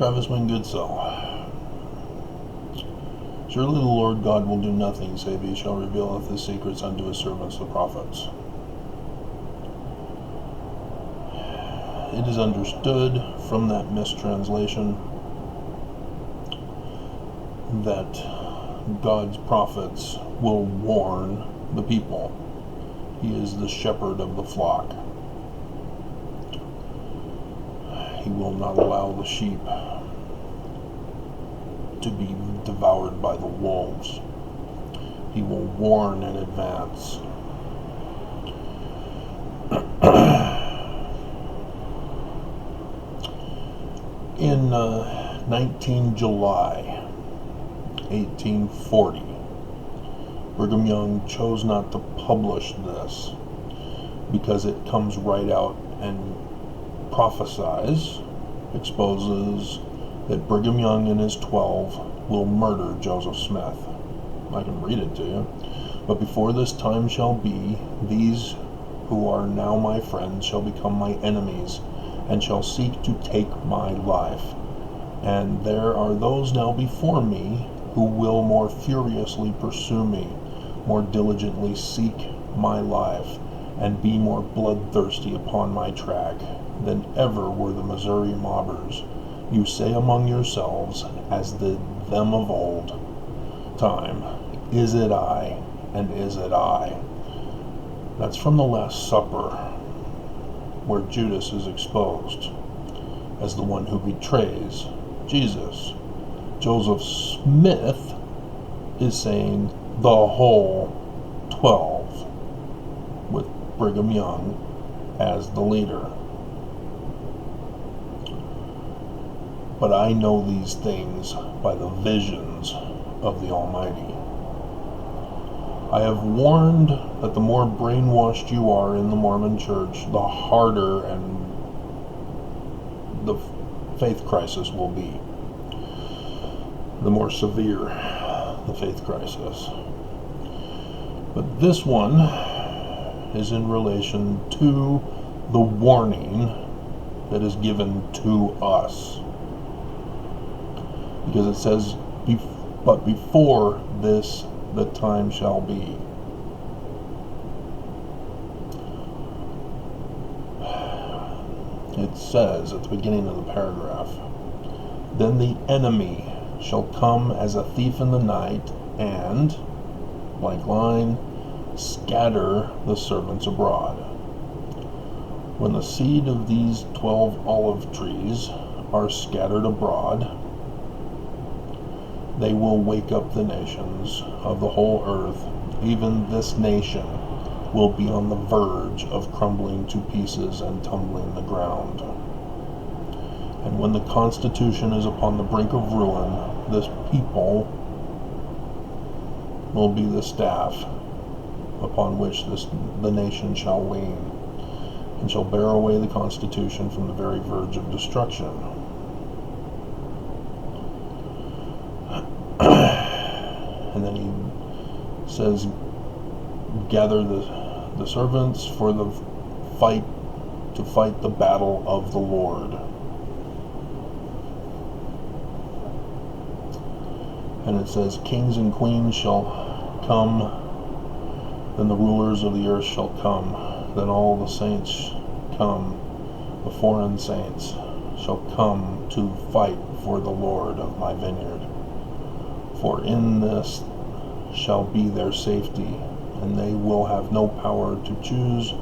Travis Wingoodsell. Surely the Lord God will do nothing, save he shall revealeth his secrets unto his servants the prophets. It is understood from that mistranslation that God's prophets will warn the people. He is the shepherd of the flock. He will not allow the sheep to be devoured by the wolves. He will warn in advance. In 19 July 1840, Brigham Young chose not to publish this because it comes right out and prophesies, exposes that Brigham Young and his 12 will murder Joseph Smith. I can read it to you. But before this time shall be, these who are now my friends shall become my enemies, and shall seek to take my life. And there are those now before me who will more furiously pursue me, more diligently seek my life, and be more bloodthirsty upon my track than ever were the Missouri mobbers. You say among yourselves, as did them of old time, is it I, and is it I? That's from the Last Supper, where Judas is exposed as the one who betrays Jesus. Joseph Smith is saying the whole 12, with Brigham Young as the leader. But I know these things by the visions of the Almighty. I have warned that the more brainwashed you are in the Mormon Church, the harder and the faith crisis will be. The more severe the faith crisis. But this one is in relation to the warning that is given to us. Because it says, but before this, the time shall be. It says at the beginning of the paragraph, then the enemy shall come as a thief in the night, and, blank line, scatter the servants abroad. When the seed of these 12 olive trees are scattered abroad, they will wake up the nations of the whole earth. Even this nation will be on the verge of crumbling to pieces and tumbling the ground. And when the Constitution is upon the brink of ruin, this people will be the staff upon which the nation shall lean, and shall bear away the Constitution from the very verge of destruction. And then he says, gather the servants for the fight, to fight the battle of the Lord. And it says, kings and queens shall come, then the rulers of the earth shall come, then all the saints come, the foreign saints shall come to fight for the Lord of my vineyard. For in this shall be their safety, and they will have no power to choose,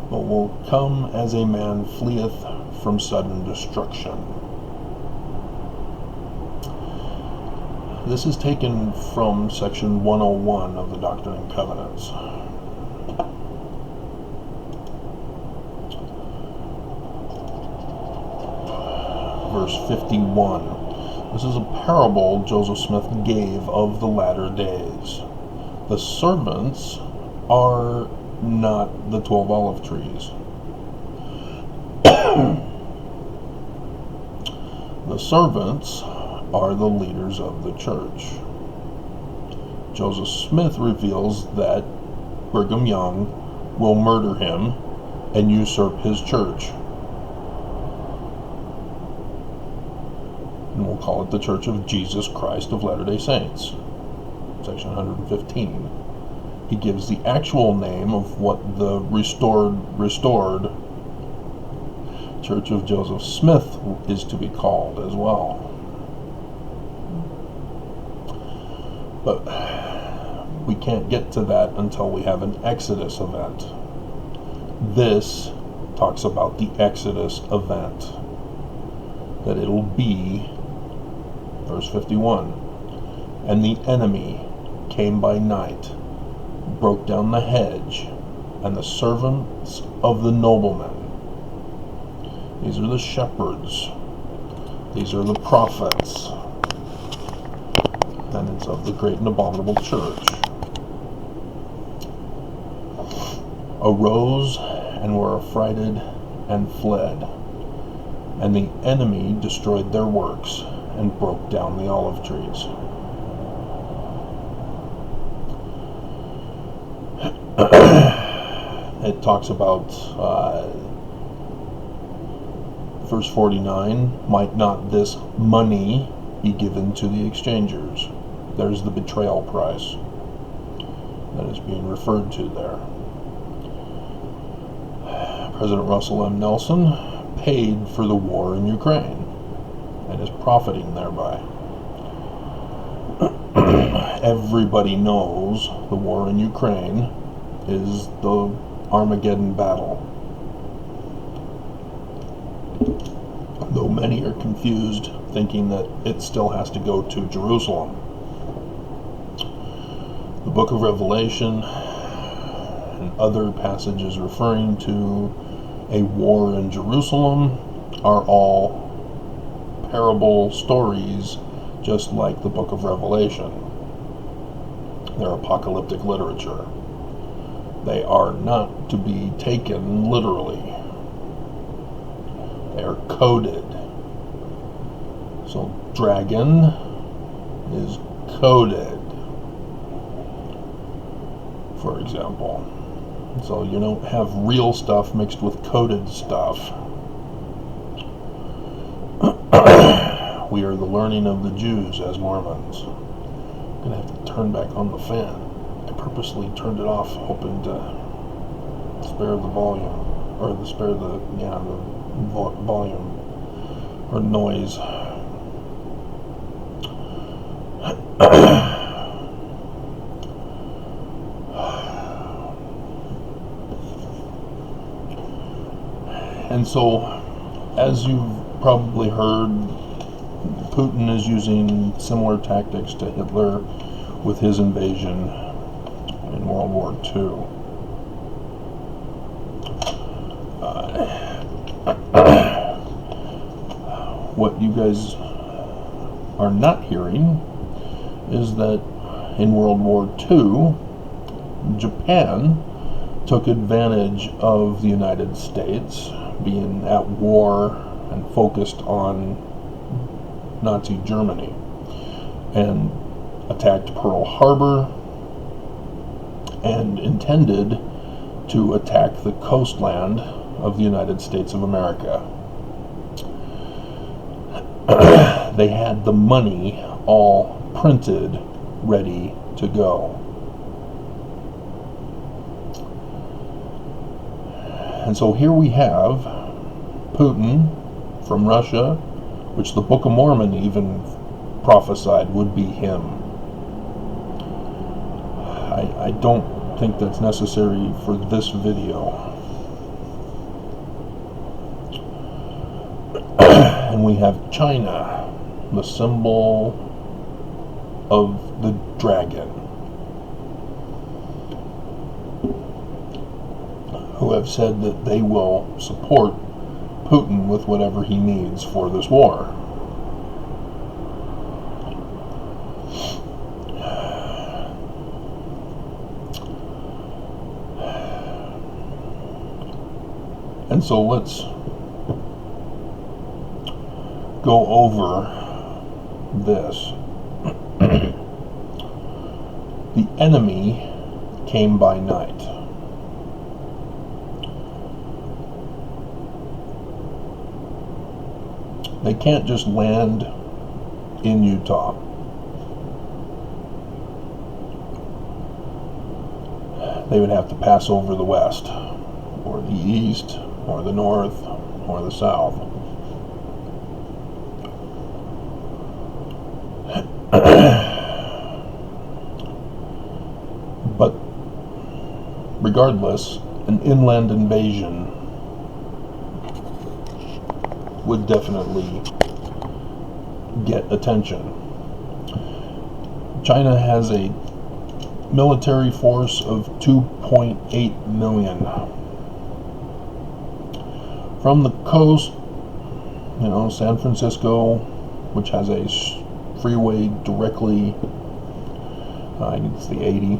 but will come as a man fleeth from sudden destruction. This is taken from section 101 of the Doctrine and Covenants. Verse 51. This is a parable Joseph Smith gave of the latter days. The servants are not the 12 olive trees. The servants are the leaders of the church. Joseph Smith reveals that Brigham Young will murder him and usurp his church. and we'll call it the Church of Jesus Christ of Latter-day Saints, section 115. He gives the actual name of what the restored Church of Joseph Smith is to be called as well. But we can't get to that until we have an Exodus event. This talks about the Exodus event, that it'll be, verse 51, and the enemy came by night, broke down the hedge, and the servants of the nobleman. These are the shepherds. These are the prophets. And it's of the great and abominable church. Arose and were affrighted and fled. And the enemy destroyed their works and broke down the olive trees. It talks about verse 49, might not this money be given to the exchangers? There's the betrayal price that is being referred to there. President Russell M. Nelson paid for the war in Ukraine and is profiting thereby. Everybody knows the war in Ukraine is the Armageddon battle. Though many are confused, thinking that it still has to go to Jerusalem. The book of Revelation and other passages referring to a war in Jerusalem are all parable stories, just like the book of Revelation. They're apocalyptic literature. They are not to be taken literally. They are coded. So dragon is coded, for example. So you don't have real stuff mixed with coded stuff. We are the learning of the Jews as Mormons. I'm gonna have to turn back on the fan. I purposely turned it off, hoping to spare the volume, or the volume or noise. And so, as you've probably heard, Putin is using similar tactics to Hitler with his invasion in World War II. What you guys are not hearing is that in World War II, Japan took advantage of the United States being at war and focused on Nazi Germany, and attacked Pearl Harbor and intended to attack the coastland of the United States of America. They had the money all printed, ready to go. And so here we have Putin from Russia, which the Book of Mormon even prophesied would be him. I don't think that's necessary for this video. And we have China, the symbol of the dragon, who have said that they will support Putin with whatever he needs for this war. And so let's go over this. The enemy came by night. They can't just land in Utah. They would have to pass over the west, or the east, or the north, or the south. But regardless, an inland invasion would definitely get attention. China has a military force of 2.8 million. From the coast, San Francisco, which has a freeway directly, I think it's the 80,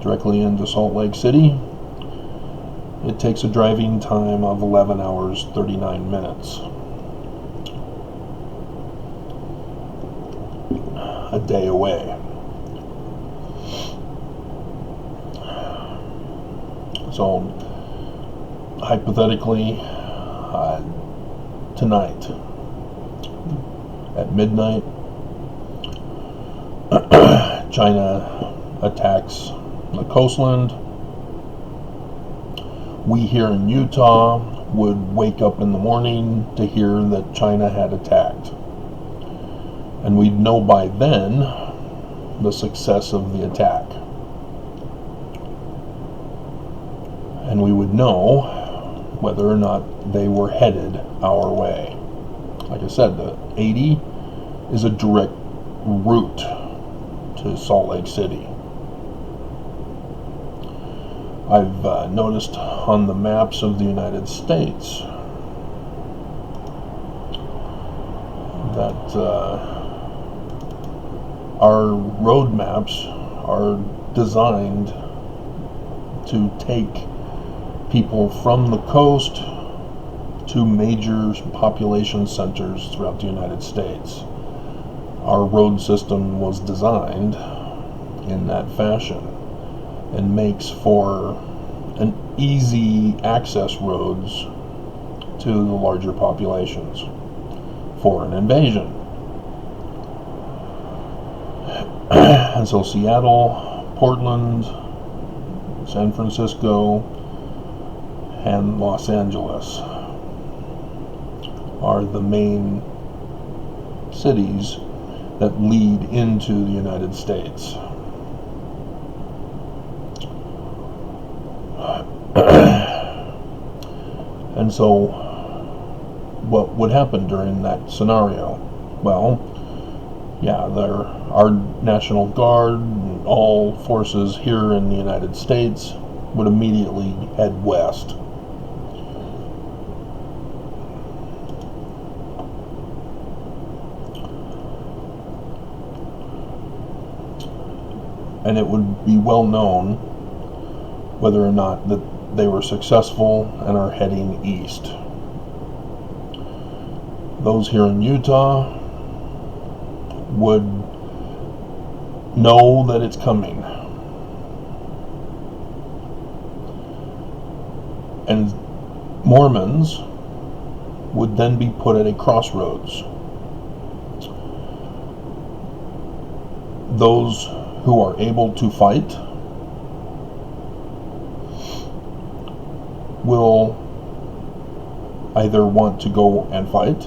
directly into Salt Lake City, it takes a driving time of 11 hours 39 minutes. A day away. So, hypothetically, tonight at midnight, China attacks the coastland. We here in Utah would wake up in the morning to hear that China had attacked. And we'd know by then the success of the attack. And we would know whether or not they were headed our way. Like I said, the 80 is a direct route to Salt Lake City. I've noticed on the maps of the United States that our road maps are designed to take people from the coast to major population centers throughout the United States. Our road system was designed in that fashion and makes for an easy access roads to the larger populations for an invasion. And so Seattle, Portland, San Francisco, and Los Angeles are the main cities that lead into the United States. And so what would happen during that scenario? Well, yeah, our National Guard and all forces here in the United States would immediately head west. And it would be well known whether or not that they were successful and are heading east. Those here in Utah would know that it's coming. And Mormons would then be put at a crossroads. Those who are able to fight will either want to go and fight,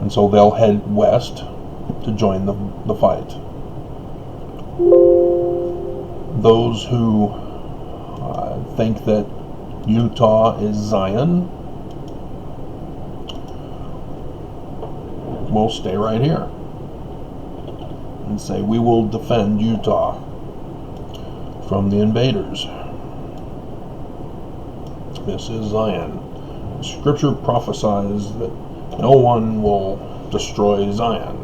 and so they'll head west to join the fight. Those who think that Utah is Zion will stay right here and say, we will defend Utah from the invaders. This is Zion. Scripture prophesies that no one will destroy Zion.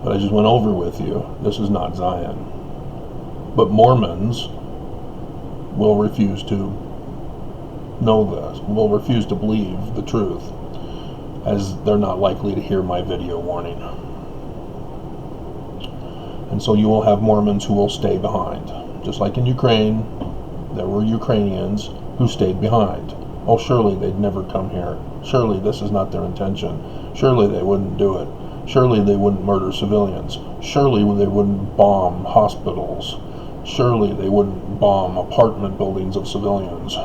But I just went over with you, this is not Zion. But Mormons will refuse to know this, will refuse to believe the truth, as they're not likely to hear my video warning. And so you will have Mormons who will stay behind. Just like in Ukraine, there were Ukrainians who stayed behind. Oh, surely they'd never come here. Surely this is not their intention. Surely they wouldn't do it. Surely they wouldn't murder civilians. Surely they wouldn't bomb hospitals. Surely they wouldn't bomb apartment buildings of civilians.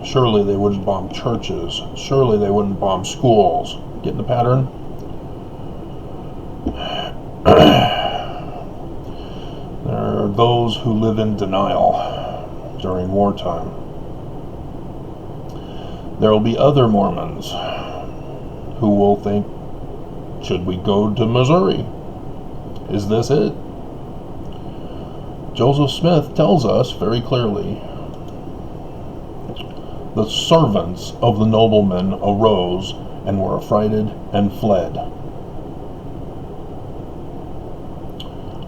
Surely they wouldn't bomb churches. Surely they wouldn't bomb schools. Getting the pattern? There are those who live in denial during wartime. There will be other Mormons who will think, should we go to Missouri? Is this it? Joseph Smith tells us very clearly, the servants of the noblemen arose and were affrighted and fled.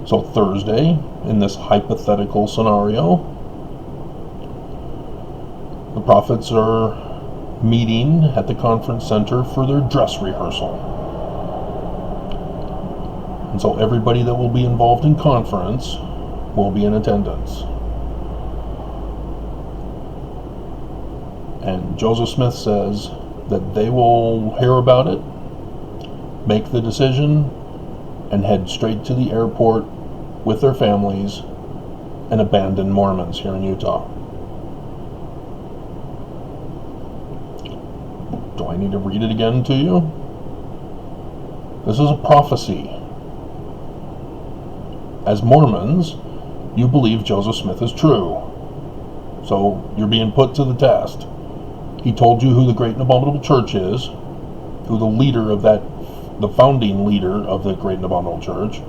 So Thursday, in this hypothetical scenario, the prophets are meeting at the conference center for their dress rehearsal. And so everybody that will be involved in conference will be in attendance. And Joseph Smith says that they will hear about it, make the decision, and head straight to the airport with their families and abandon Mormons here in Utah. Do I need to read it again to you? This is a prophecy. As Mormons, you believe Joseph Smith is true. So you're being put to the test. He told you who the Great and Abominable Church is, who the leader of that, the founding leader of the Great and Abominable Church.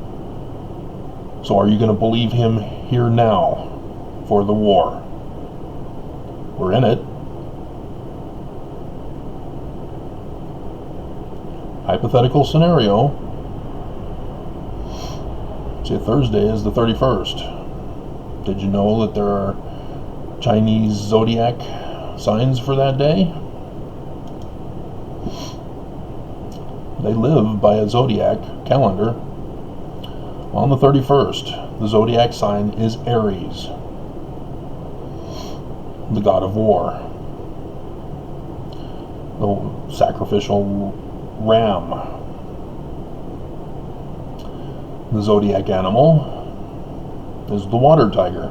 So are you going to believe him here now for the war? We're in it. Hypothetical scenario. Say Thursday is the 31st. Did you know that there are Chinese zodiac signs for that day? They live by a zodiac calendar. On the 31st, the zodiac sign is Aries, the god of war. The sacrificial ram. The zodiac animal is the water tiger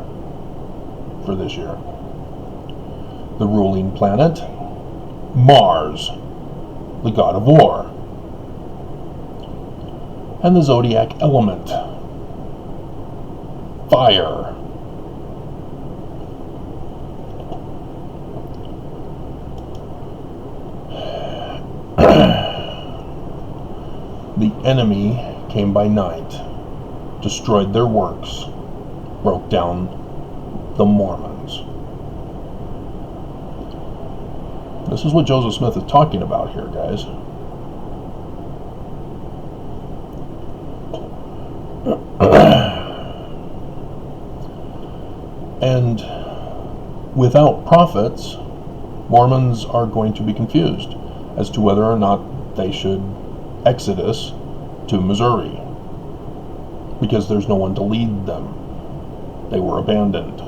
for this year. The ruling planet, Mars, the god of war. And the zodiac element, fire. The enemy came by night, destroyed their works, broke down the Mormons. This is what Joseph Smith is talking about here, guys. And without prophets, Mormons are going to be confused as to whether or not they should exodus to Missouri, because there's no one to lead them. They were abandoned.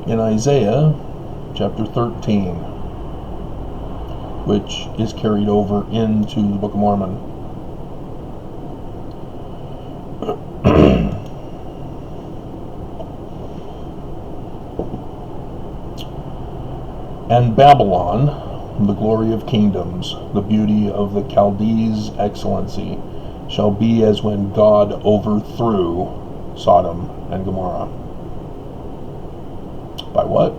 In Isaiah chapter 13, which is carried over into the Book of Mormon, and Babylon, the glory of kingdoms, the beauty of the Chaldees' excellency, shall be as when God overthrew Sodom and Gomorrah. By what?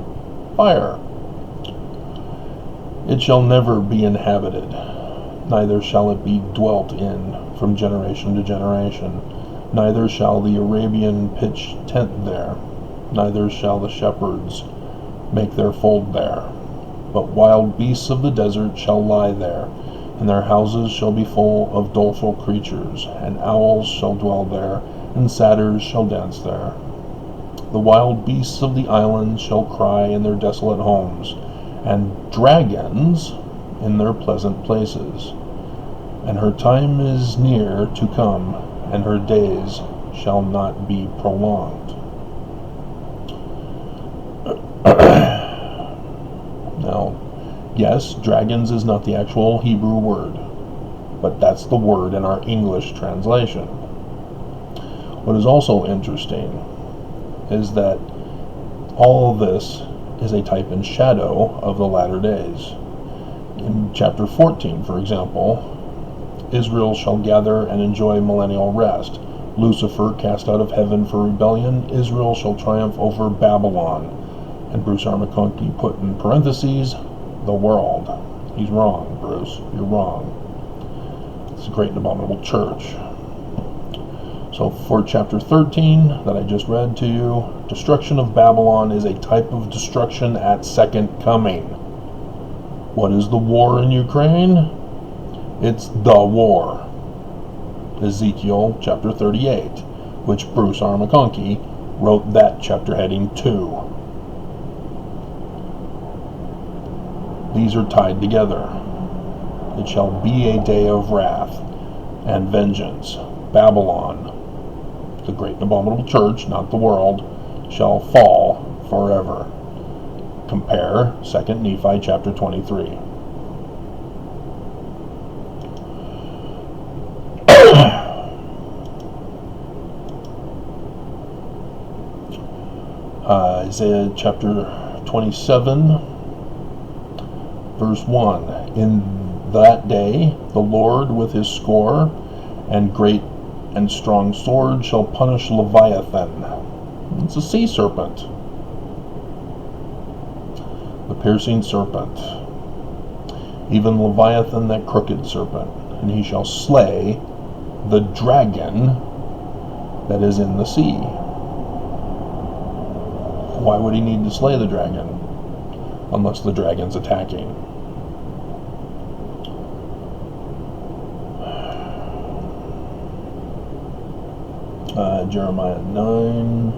Fire. It shall never be inhabited, neither shall it be dwelt in from generation to generation. Neither shall the Arabian pitch tent there, neither shall the shepherds make their fold there. But wild beasts of the desert shall lie there, and their houses shall be full of doleful creatures, and owls shall dwell there, and satyrs shall dance there. The wild beasts of the islands shall cry in their desolate homes, and dragons in their pleasant places. And her time is near to come, and her days shall not be prolonged. Now, yes, dragons is not the actual Hebrew word, but that's the word in our English translation. What is also interesting is that all of this is a type and shadow of the latter days. In chapter 14, for example, Israel shall gather and enjoy millennial rest. Lucifer cast out of heaven for rebellion. Israel shall triumph over Babylon. And Bruce R. McConkie put in parentheses, the world. He's wrong, Bruce. You're wrong. It's a great and abominable church. So for chapter 13 that I just read to you, destruction of Babylon is a type of destruction at second coming. What is the war in Ukraine? It's the war. Ezekiel chapter 38, which Bruce R. McConkie wrote that chapter heading to. These are tied together. It shall be a day of wrath and vengeance. Babylon, the great and abominable church, not the world, shall fall forever. Compare 2 Nephi chapter 23. Isaiah chapter 27, verse 1. In that day the Lord with his score and great and strong sword shall punish Leviathan. It's a sea serpent, the piercing serpent, even Leviathan, that crooked serpent, and he shall slay the dragon that is in the sea. Why would he need to slay the dragon unless the dragon's attacking? Jeremiah 9.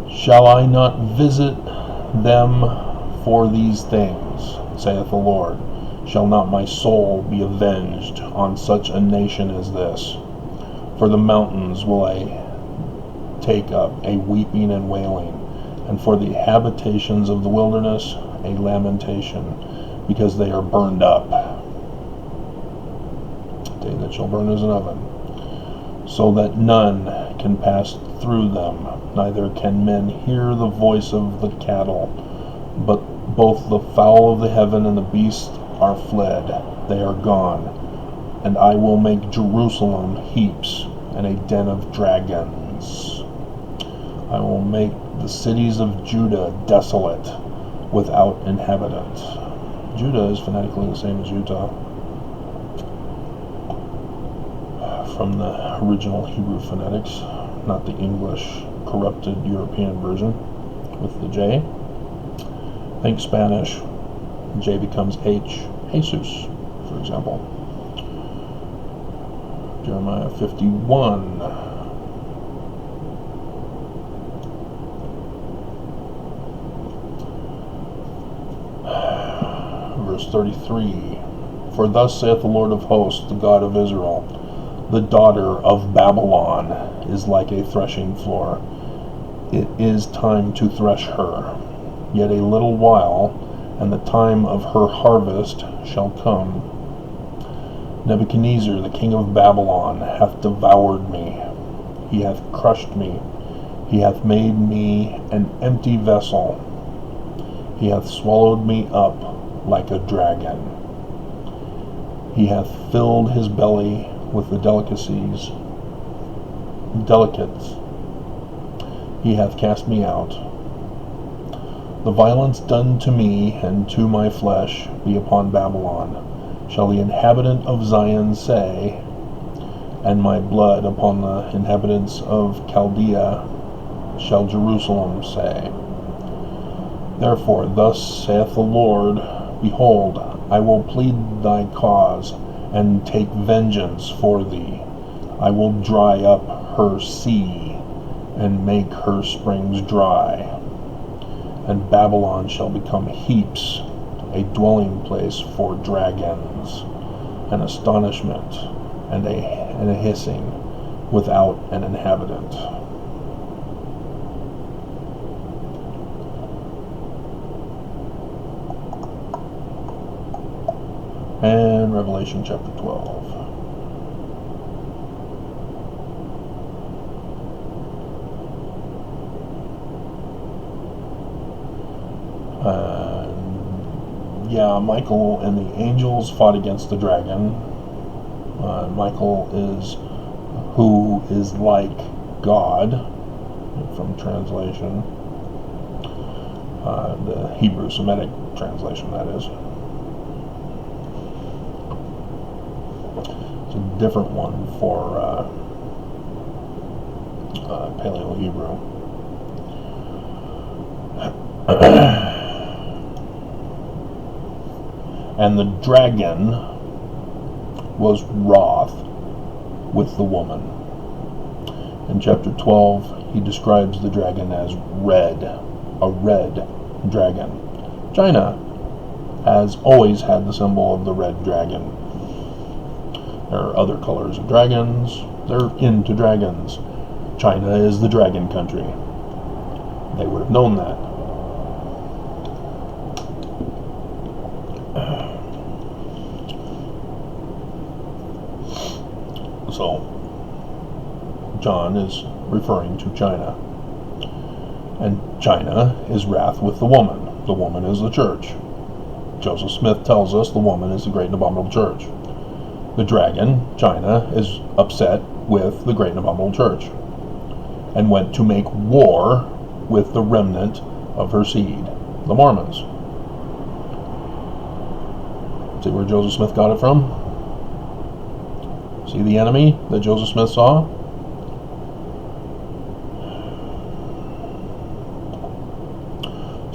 Shall I not visit them for these things, saith the Lord? Shall not my soul be avenged on such a nation as this? For the mountains will I take up a weeping and wailing, and for the habitations of the wilderness a lamentation, because they are burned up. Day that shall burn as an oven, so that none can pass through them, neither can men hear the voice of the cattle. But both the fowl of the heaven and the beasts are fled, they are gone. And I will make Jerusalem heaps and a den of dragons. I will make the cities of Judah desolate, without inhabitant. Judah is phonetically the same as Utah, from the original Hebrew phonetics, not the English corrupted European version with the J. Think Spanish, J becomes H, Jesus, for example. Jeremiah 51. Verse 33. For thus saith the Lord of hosts, the God of Israel, the daughter of Babylon is like a threshing floor. It is time to thresh her. Yet a little while, and the time of her harvest shall come. Nebuchadnezzar, the king of Babylon, hath devoured me. He hath crushed me. He hath made me an empty vessel. He hath swallowed me up like a dragon. He hath filled his belly with the delicates. He hath cast me out. The violence done to me and to my flesh be upon Babylon, shall the inhabitant of Zion say, and my blood upon the inhabitants of Chaldea shall Jerusalem say. Therefore thus saith the Lord, Behold, I will plead thy cause, and take vengeance for thee. I will dry up her sea, and make her springs dry. and Babylon shall become heaps, a dwelling place for dragons, an astonishment, and a hissing, without an inhabitant. And Revelation chapter 12. Michael and the angels fought against the dragon. Michael is who is like God, from translation, the Hebrew Semitic translation, that is. It's a different one for Paleo-Hebrew. And the dragon was wroth with the woman. In chapter 12, he describes the dragon as red, a red dragon. China has always had the symbol of the red dragon. There are other colors of dragons. They're into dragons. China is the dragon country. They would have known that. So, John is referring to China. And China is wrath with the woman. The woman is the church. Joseph Smith tells us the woman is the great and abominable church. The dragon, China, is upset with the great and abominable church and went to make war with the remnant of her seed, the Mormons. See where Joseph Smith got it from? See the enemy that Joseph Smith saw?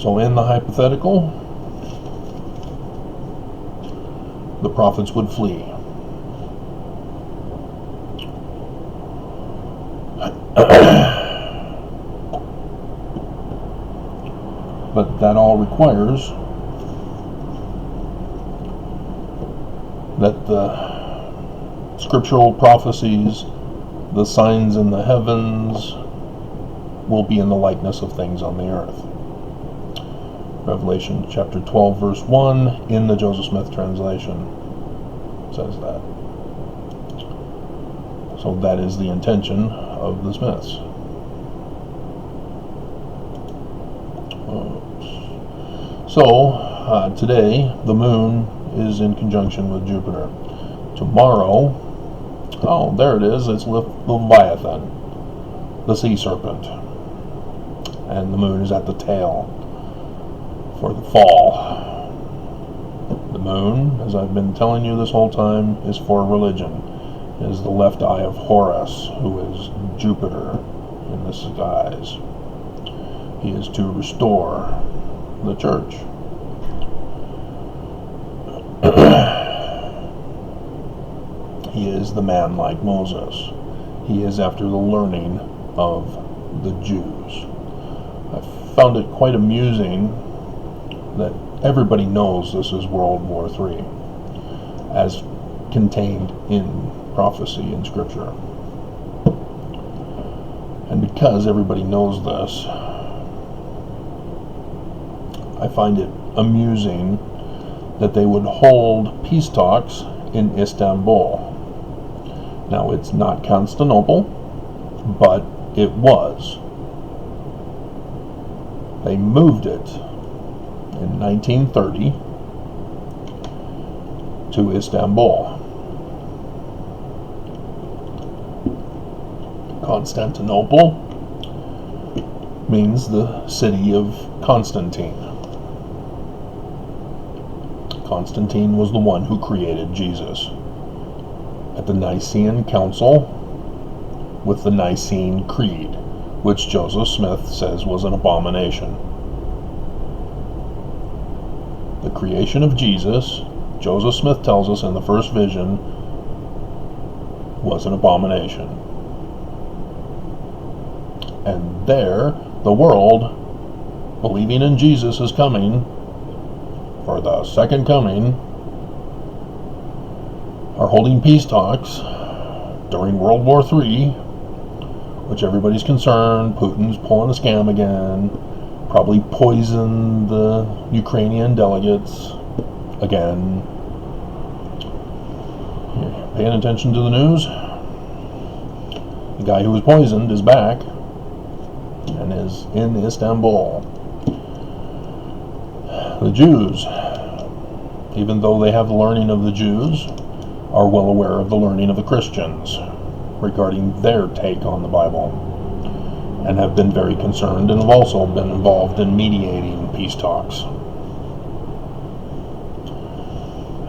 So in the hypothetical, the prophets would flee. But that all requires that the scriptural prophecies, the signs in the heavens, will be in the likeness of things on the earth. Revelation chapter 12 verse 1 in the Joseph Smith translation says that. So that is the intention of the Smiths. So today the moon is in conjunction with Jupiter. Tomorrow, oh, there it is, it's Leviathan, the sea serpent. And the moon is at the tail for the fall. The moon, as I've been telling you this whole time, is for religion. It is the left eye of Horus, who is Jupiter in the skies. He is to restore the church. He is the man like Moses. He is after the learning of the Jews. I found it quite amusing that everybody knows this is World War III, as contained in prophecy in Scripture. And because everybody knows this, I find it amusing that they would hold peace talks in Istanbul. Now, it's not Constantinople, but it was. They moved it in 1930 to Istanbul. Constantinople means the city of Constantine. Constantine was the one who created Jesus. At the Nicene Council, with the Nicene Creed, which Joseph Smith says was an abomination. The creation of Jesus, Joseph Smith tells us in the first vision, was an abomination. And there, the world believing in Jesus is coming, for the second coming, are holding peace talks during World War III, which everybody's concerned. Putin's pulling a scam again, probably poisoned the Ukrainian delegates again. Paying attention to the news? The guy who was poisoned is back and is in Istanbul. The Jews, even though they have the learning of the Jews, are well aware of the learning of the Christians regarding their take on the Bible, and have been very concerned and have also been involved in mediating peace talks,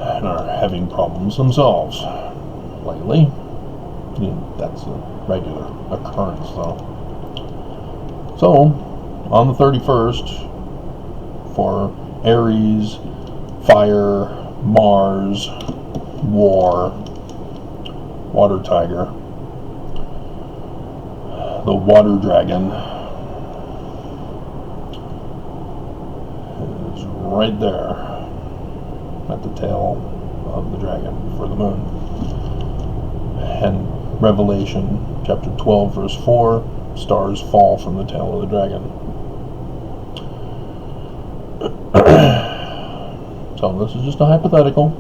and are having problems themselves lately. That's a regular occurrence, though. So, on the 31st, for Aries, Fire, Mars, War, Water Tiger, the Water Dragon is right there at the tail of the dragon for the moon. And Revelation chapter 12 verse 4, stars fall from the tail of the dragon. So this is just a hypothetical.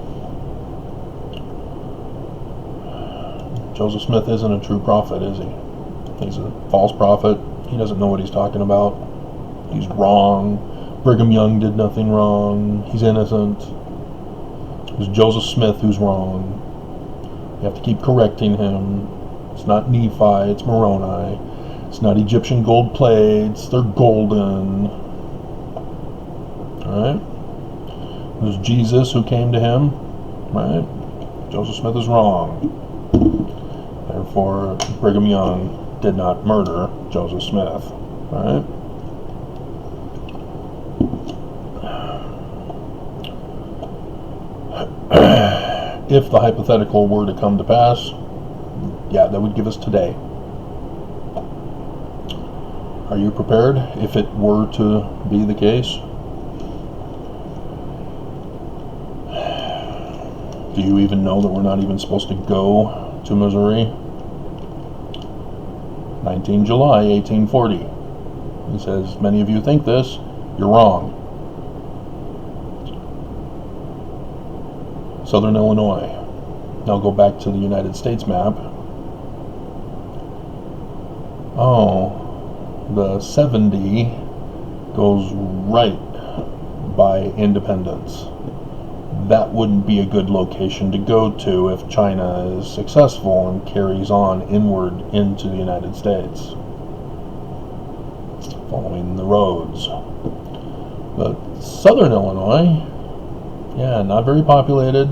Joseph Smith isn't a true prophet, is he? He's a false prophet. He doesn't know what he's talking about. He's wrong. Brigham Young did nothing wrong. He's innocent. It was Joseph Smith who's wrong. You have to keep correcting him. It's not Nephi, it's Moroni. It's not Egyptian gold plates, they're golden. Alright? It was Jesus who came to him. Right? Joseph Smith is wrong. Therefore, Brigham Young did not murder Joseph Smith. Alright? If the hypothetical were to come to pass, yeah, that would give us today. Are you prepared if it were to be the case? Do you even know that we're not even supposed to go to Missouri? 19 July 1840. He says, many of you think this, you're wrong. Southern Illinois. Now go back to the United States map. Oh, the 70 goes right by Independence. That wouldn't be a good location to go to if China is successful and carries on inward into the United States, following the roads. But Southern Illinois, yeah, not very populated,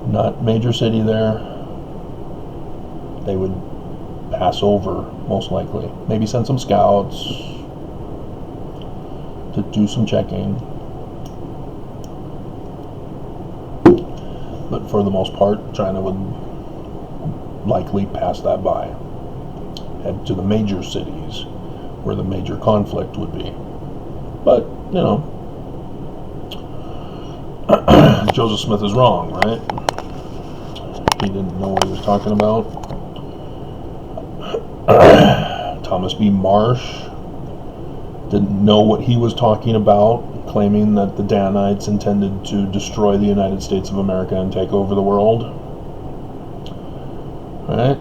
not major city there. They would pass over, most likely. Maybe send some scouts to do some checking. But for the most part, China would likely pass that by. Head to the major cities where the major conflict would be. But, you know, Joseph Smith is wrong, right? He didn't know what he was talking about. Thomas B. Marsh didn't know what he was talking about, claiming that the Danites intended to destroy the United States of America and take over the world. Right?